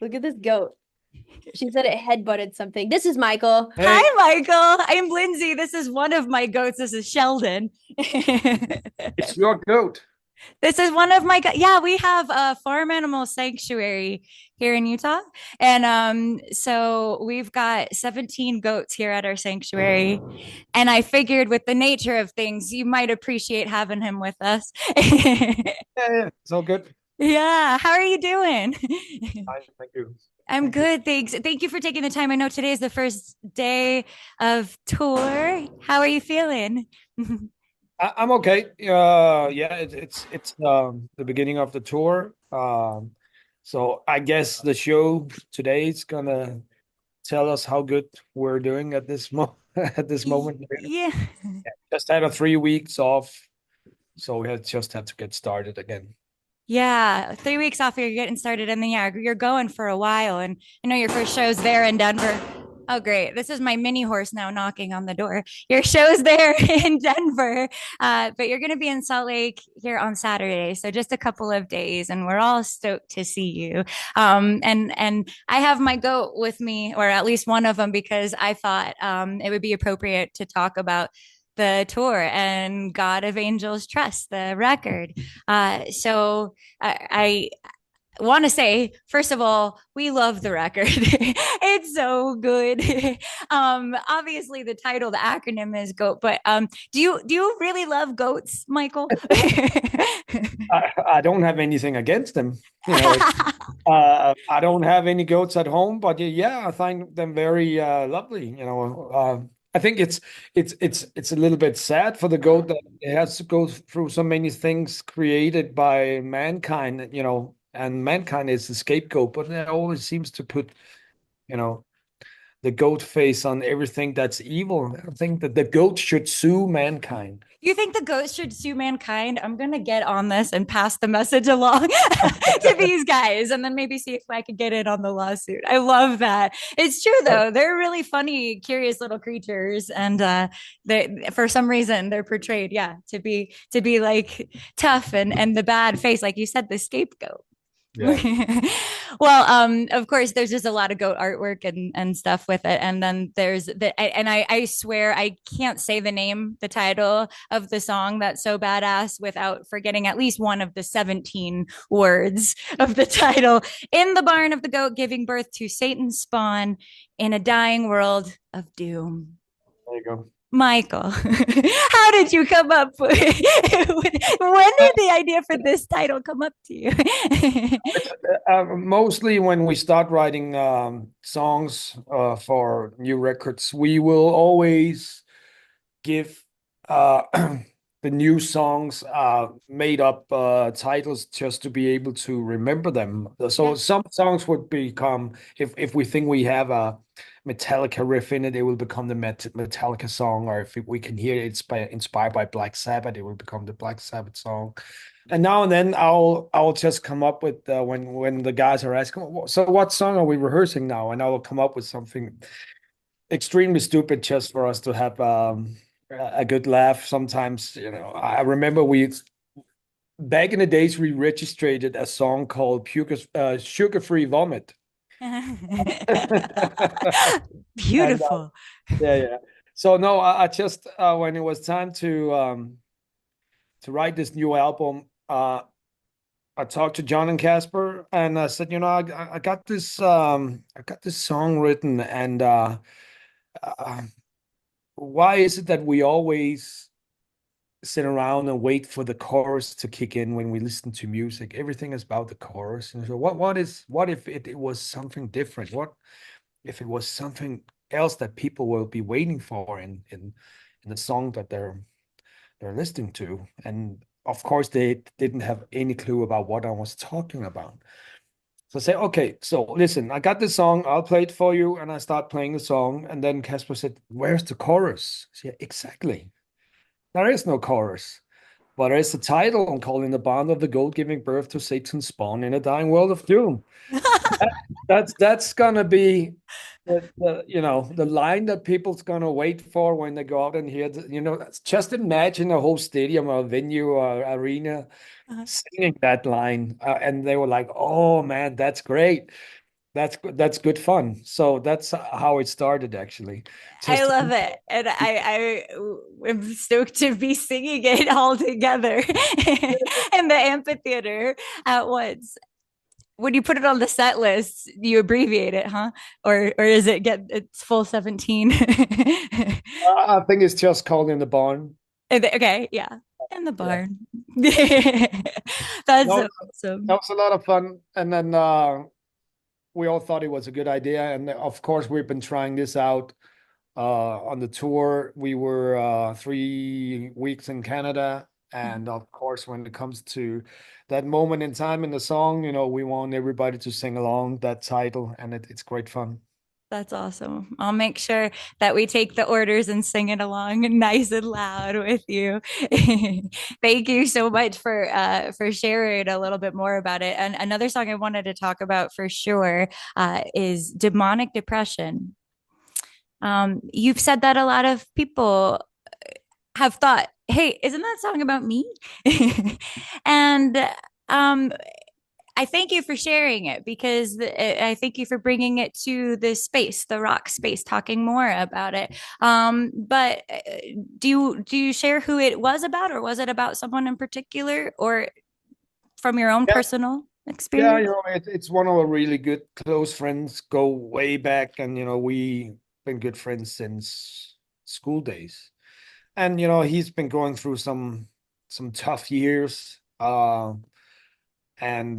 Look at this goat. She said it headbutted something. This is Michael. Hey, Hi, Michael. I'm Lindsey. This is one of my goats. This is Sheldon. it's your goat. This is one of my yeah, we have a farm animal sanctuary here in Utah. And so we've got 17 goats here at our sanctuary. And I figured with the nature of things, you might appreciate having him with us. Yeah, it's all good. Yeah, how are you doing? Fine, thank you. I'm Thank you. good, thanks. Thank you for taking the time. I know today is the first day of tour. How are you feeling? I'm okay. Yeah, it's the beginning of the tour. So I guess the show today is gonna tell us how good we're doing at this mo at this moment. Yeah. Just had a 3 weeks off, so just had to get started again. Yeah. 3 weeks off, you're getting started, and then yeah, you're going for a while. And I know your first show's there in Denver. Oh, great. This is my mini horse now knocking on the door. Your show's there in Denver, but you're going to be in Salt Lake here on Saturday. So just a couple of days, and we're all stoked to see you. And I have my goat with me, or at least one of them, because I thought it would be appropriate to talk about the tour and God of Angels Trust, the record. So I want to say, first of all, we love the record. It's so good. Obviously the title, the acronym is GOAT, but do you really love goats, Michael? I don't have anything against them. I don't have any goats at home, but yeah, I find them very lovely. I think it's a little bit sad for the goat that it has to go through so many things created by mankind. And mankind is the scapegoat, but it always seems to put, you know, the goat face on everything that's evil. I think that the goat should sue mankind. You think the ghost should sue mankind? I'm gonna get on this and pass the message along to these guys, and then maybe see if I could get in on the lawsuit. I love that. It's true though; they're really funny, curious little creatures, and they, for some reason, they're portrayed, yeah, to be like tough and the bad face, like you said, the scapegoat. Yeah. Well, of course, there's just a lot of goat artwork and stuff with it, and then there's and I swear I can't say the name, the title of the song that's so badass without forgetting at least one of the 17 words of the title. In the barn of the goat, giving birth to Satan's spawn in a dying world of doom. There you go. Michael, how did you come up with, when did the idea for this title come up to you? Mostly when we start writing songs for new records, we will always give the new songs made up titles just to be able to remember them. So Yeah. some songs would become, if we think we have a Metallica riff in it, it will become the Metallica song. Or if we can hear it's inspired by Black Sabbath, it will become the Black Sabbath song. And now and then I'll just come up with when the guys are asking, so what song are we rehearsing now? And I will come up with something extremely stupid just for us to have a good laugh. Sometimes, I remember we back in the days we registered a song called Sugar Free Vomit. And Beautiful. yeah, yeah. So no, I just when it was time to write this new album, I talked to John and Casper, and I said, I got this song written, and uh, why is it that we always sit around and wait for the chorus to kick in when we listen to music? Everything is about the chorus. And so what if it was something different? What if it was something else that people will be waiting for in the song that they're listening to? And of course they didn't have any clue about what I was talking about. So I say, okay, so listen, I got this song, I'll play it for you. And I start playing the song. And then Casper said, where's the chorus? I said, yeah, exactly. There is no chorus. But there is a title I'm calling The Bond of the Gold Giving Birth to Satan's Spawn in a Dying World of Doom. That's gonna be the line that people's gonna wait for when they go out and hear just imagine a whole stadium or venue or arena Uh-huh. singing that line, and they were like, oh man, that's great. That's good. That's good fun. So that's how it started, actually. I Just love it. And I am stoked to be singing it all together in the amphitheater at once. When you put it on the set list, you abbreviate it, huh? Or is it get it's full 17? I think it's just called In the Barn. Okay, yeah. In the Yeah. barn. That's No, so that awesome. was a lot of fun. And then we all thought it was a good idea. And of course, we've been trying this out on the tour. We were 3 weeks in Canada. And of course, when it comes to that moment in time in the song, we want everybody to sing along that title, and it's great fun. That's awesome. I'll make sure that we take the orders and sing it along nice and loud with you. Thank you so much for sharing a little bit more about it. And another song I wanted to talk about for sure is Demonic Depression. You've said that a lot of people have thought, hey, isn't that song about me? And um, I thank you for sharing it because I thank you for bringing it to this space, the rock space, talking more about it. But do you share who it was about, or was it about someone in particular, or from your own Yeah, personal yeah, experience? it's one of our really good close friends, go way back, and we been good friends since school days. And he's been going through some tough years. And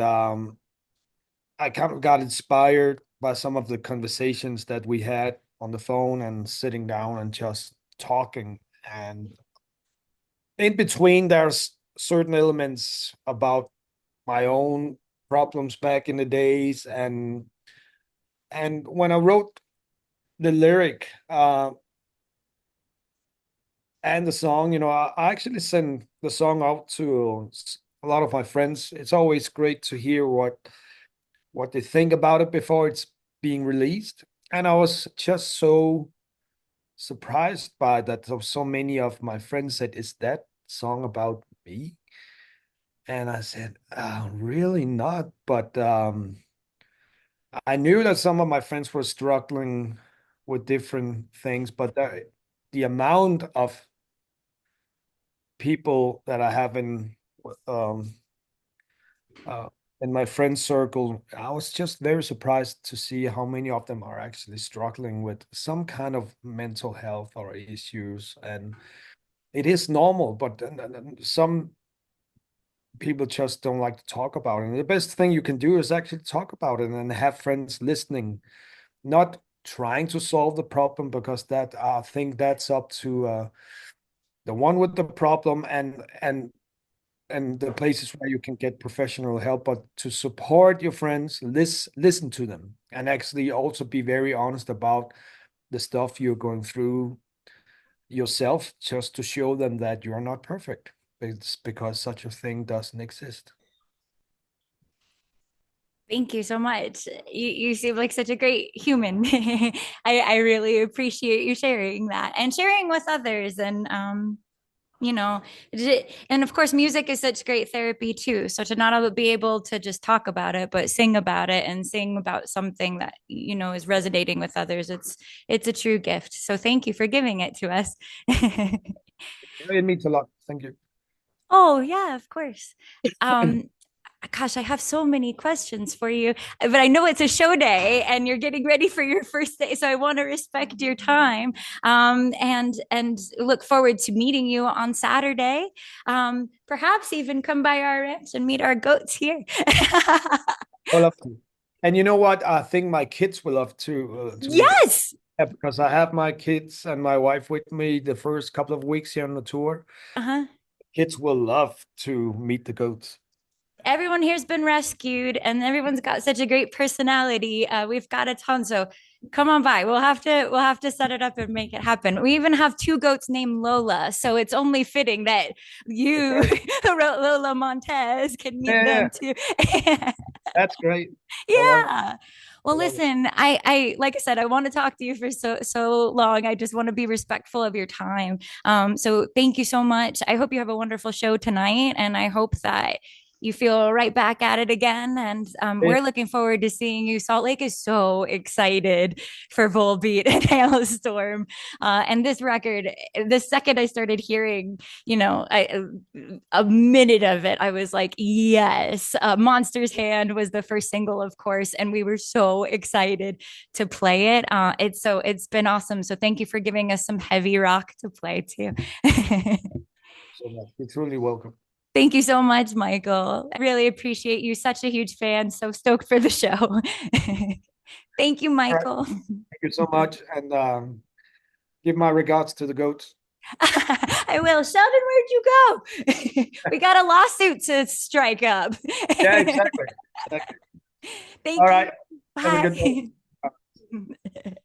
I kind of got inspired by some of the conversations that we had on the phone and sitting down and just talking. And in between, there's certain elements about my own problems back in the days. And when I wrote the lyric and the song, I actually sent the song out to a lot of my friends. It's always great to hear what they think about it before it's being released. And I was just so surprised by that. So many of my friends said, "Is that song about me?" And I said, really not. But I knew that some of my friends were struggling with different things, but the amount of people that I have um, uh, in my friend circle, I was just very surprised to see how many of them are actually struggling with some kind of mental health or issues. And it is normal, but some people just don't like to talk about it. And the best thing you can do is actually talk about it and have friends listening, not trying to solve the problem, because that I think that's up to the one with the problem and the places where you can get professional help, but to support your friends, listen to them, and actually also be very honest about the stuff you're going through yourself, just to show them that you're not perfect. It's because such a thing doesn't exist. Thank you so much. You seem like such a great human. I really appreciate you sharing that and sharing with others. And you know, and of course, music is such great therapy too. So to not be able to just talk about it, but sing about it and sing about something that is resonating with others, it's a true gift. So thank you for giving it to us. It means a lot. Thank you. Oh yeah, of course. Um, Gosh, I have so many questions for you, but I know it's a show day and you're getting ready for your first day, so I want to respect your time and look forward to meeting you on Saturday. Perhaps even come by our ranch and meet our goats here. I love to. And you know what? I think my kids will love to meet, Yes. because I have my kids and my wife with me the first couple of weeks here on the tour. Uh-huh. Kids will love to meet the goats. Everyone here's been rescued and everyone's got such a great personality. We've got a ton, so come on by. We'll have to set it up and make it happen. We even have two goats named Lola, so it's only fitting that That's you, right. Lola Montez, can meet Yeah, them too. that's great. I love it. Yeah. I Well, love it. listen, I like I said, I want to talk to you for so long. I just want to be respectful of your time. So thank you so much. I hope you have a wonderful show tonight, and I hope that you feel right back at it again. And we're looking forward to seeing you. Salt Lake is so excited for Volbeat and Hailstorm. And this record, the second I started hearing, a minute of it, I was like, yes. Monster's Hand was the first single, of course, and we were so excited to play it. It's been awesome. So thank you for giving us some heavy rock to play too. So much. You're truly welcome. Thank you so much, Michael. I really appreciate you. Such a huge fan. So stoked for the show. Thank you, Michael. Thank you so much. And give my regards to the goats. I will. Sheldon, where'd you go? We got a lawsuit to strike up. Yeah, exactly. Thank All you. right. Bye. Have a good day.